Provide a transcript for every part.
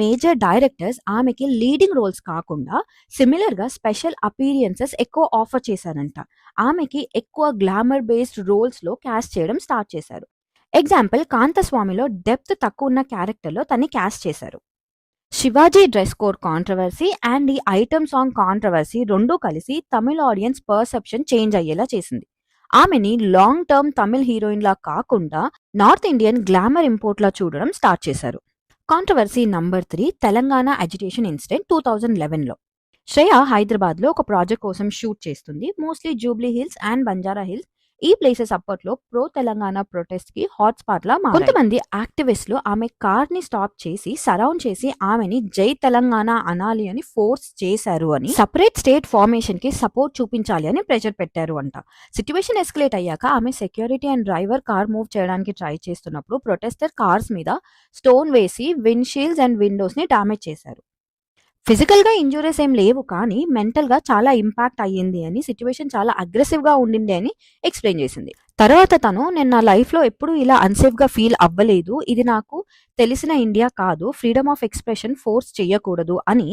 Major directors ఆమెకి leading roles కాకుండా సిమిలర్గా స్పెషల్ అపీరియన్సెస్ ఎక్కువ ఆఫర్ చేశారంట. ఆమెకి ఎక్కువ గ్లామర్ బేస్డ్ రోల్స్లో క్యాస్ట్ చేయడం స్టార్ట్ చేశారు. ఎగ్జాంపుల్, కాంతస్వామిలో డెప్త్ తక్కువ ఉన్న క్యారెక్టర్లో తన్ని క్యాస్ట్ చేశారు. Sivaji dress code controversy and ఈ ఐటమ్ సాంగ్ కాంట్రవర్సీ రెండూ కలిసి తమిళ ఆడియన్స్ పర్సెప్షన్ చేంజ్ అయ్యేలా చేసింది. ఆమెని లాంగ్ టర్మ్ తమిళ్ హీరోయిన్ లా కాకుండా నార్త్ ఇండియన్ గ్లామర్ ఇంపోర్ట్ లా చూడడం స్టార్ట్ చేశారు. Controversy number 3, Telangana agitation incident 2011లో. శ్రేయ హైదరాబాద్లో ఒక ప్రాజెక్ట్ కోసం షూట్ చేస్తుంది. Mostly Jubilee hills and Banjara hills. ఈ ప్లేసెస్ అప్పట్లో ప్రో తెలంగాణ ప్రొటెస్ట్ కి హాట్ స్పాట్ లా మారాయి. కొంతమంది యాక్టివిస్టులు ఆమె కార్ ని స్టాప్ చేసి సరౌండ్ చేసి ఆమెని జై తెలంగాణ అనాలి అని ఫోర్స్ చేశారు అని, సపరేట్ స్టేట్ ఫార్మేషన్ కి సపోర్ట్ చూపించాలి అని ప్రెషర్ పెట్టారు అంట. సిచ్యువేషన్ ఎస్కలేట్ అయ్యాక ఆమె security and driver car move చేయడానికి ట్రై చేస్తున్నప్పుడు ప్రొటెస్టర్ కార్స్ మీద స్టోన్ వేసి విండ్ షీల్డ్స్ అండ్ విండోస్ ని డామేజ్ చేశారు. ఫిజికల్ గా ఇంజురీస్ ఏం లేవు, కానీ మెంటల్ గా చాలా ఇంపాక్ట్ అయ్యింది అని, సిచ్యువేషన్ చాలా అగ్రెసివ్ గా ఉండింది అని ఎక్స్ప్లెయిన్ చేసింది. తర్వాత తను, నేను నా లైఫ్ లో ఎప్పుడు ఇలా అన్సేఫ్ గా ఫీల్ అవ్వలేదు, ఇది నాకు తెలిసిన ఇండియా కాదు, ఫ్రీడమ్ ఆఫ్ ఎక్స్ప్రెషన్ ఫోర్స్ చేయకూడదు అని,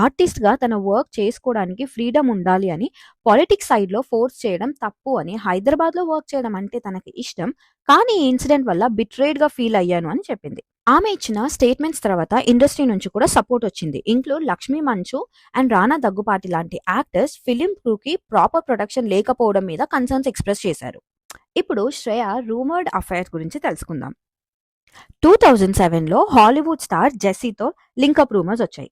ఆర్టిస్ట్ గా తన వర్క్ చేసుకోవడానికి ఫ్రీడమ్ ఉండాలి అని, పాలిటిక్స్ సైడ్ లో ఫోర్స్ చేయడం తప్పు అని, హైదరాబాద్ లో వర్క్ చేయడం అంటే తనకి ఇష్టం, కానీ ఈ ఇన్సిడెంట్ వల్ల బిట్రేడ్ గా ఫీల్ అయ్యాను అని చెప్పింది. ఆమె ఇచ్చిన స్టేట్మెంట్స్ తర్వాత ఇండస్ట్రీ నుంచి కూడా సపోర్ట్ వచ్చింది. ఇంక్లూడ్ లక్ష్మీ మంచు అండ్ రానా దగ్గుపాటి లాంటి యాక్టర్స్ ఫిలిం క్రూకి ప్రాపర్ ప్రొడక్షన్ లేకపోవడం మీద కన్సర్న్స్ ఎక్స్ప్రెస్ చేశారు. ఇప్పుడు శ్రేయ రూమర్డ్ అఫైర్ గురించి తెలుసుకుందాం. 2007లో హాలీవుడ్ స్టార్ జెస్సీతో లింకప్ రూమర్స్ వచ్చాయి.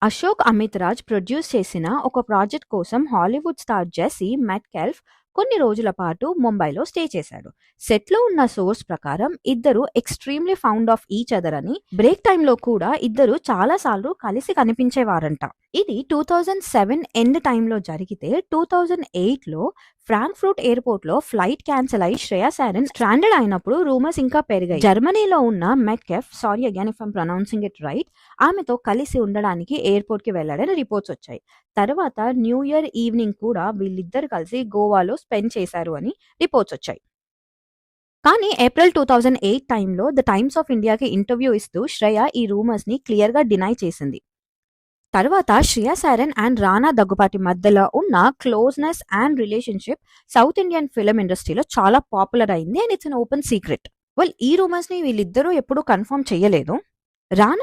అశోక్ అమిత్ రాజ్ ప్రొడ్యూస్ చేసిన ఒక ప్రాజెక్ట్ కోసం హాలీవుడ్ స్టార్ జెస్సీ మెట్కెల్ఫ్ కొన్ని రోజుల పాటు ముంబైలో స్టే చేశాడు. సెట్ లో ఉన్న సోర్స్ ప్రకారం ఇద్దరు extremely fond of each other అని, బ్రేక్ టైంలో కూడా ఇద్దరు చాలా సార్లు కలిసి కనిపించేవారంట. ఇది 2007 ఎండ్ టైంలో జరిగితే 2008లో ఫ్రాంక్ఫర్ట్ ఎయిర్పోర్ట్ లో ఫ్లైట్ క్యాన్సిల్ అయి శ్రేయా సారెన్ స్ట్రాండెడ్ అయినప్పుడు రూమర్స్ ఇంకా పెరిగాయి. జర్మనీలో ఉన్న Metcalfe, sorry again if I'm pronouncing it right, ఆమెతో కలిసి ఉండడానికి ఎయిర్పోర్ట్ కి వెళ్లాడని రిపోర్ట్స్ వచ్చాయి. తర్వాత న్యూ ఇయర్ ఈవినింగ్ కూడా వీళ్ళిద్దరు కలిసి గోవాలో స్పెండ్ చేశారు అని రిపోర్ట్స్ వచ్చాయి. కానీ ఏప్రిల్ 2008 టైంలో ద టైమ్స్ ఆఫ్ ఇండియాకి ఇంటర్వ్యూ ఇస్తూ శ్రేయ ఈ రూమర్స్ ని క్లియర్ గా డినై చేసింది. తర్వాత శ్రేయా సారెన్ అండ్ రానా దగ్గుపాటి మధ్యలో ఉన్న closeness and relationship south Indian film ఇండస్ట్రీలో చాలా పాపులర్ అయింది and it's an open secret. Well, ఈ రూమర్స్ ని వీళ్ళిద్దరూ ఎప్పుడూ కన్ఫర్మ్ చేయలేదు. రానా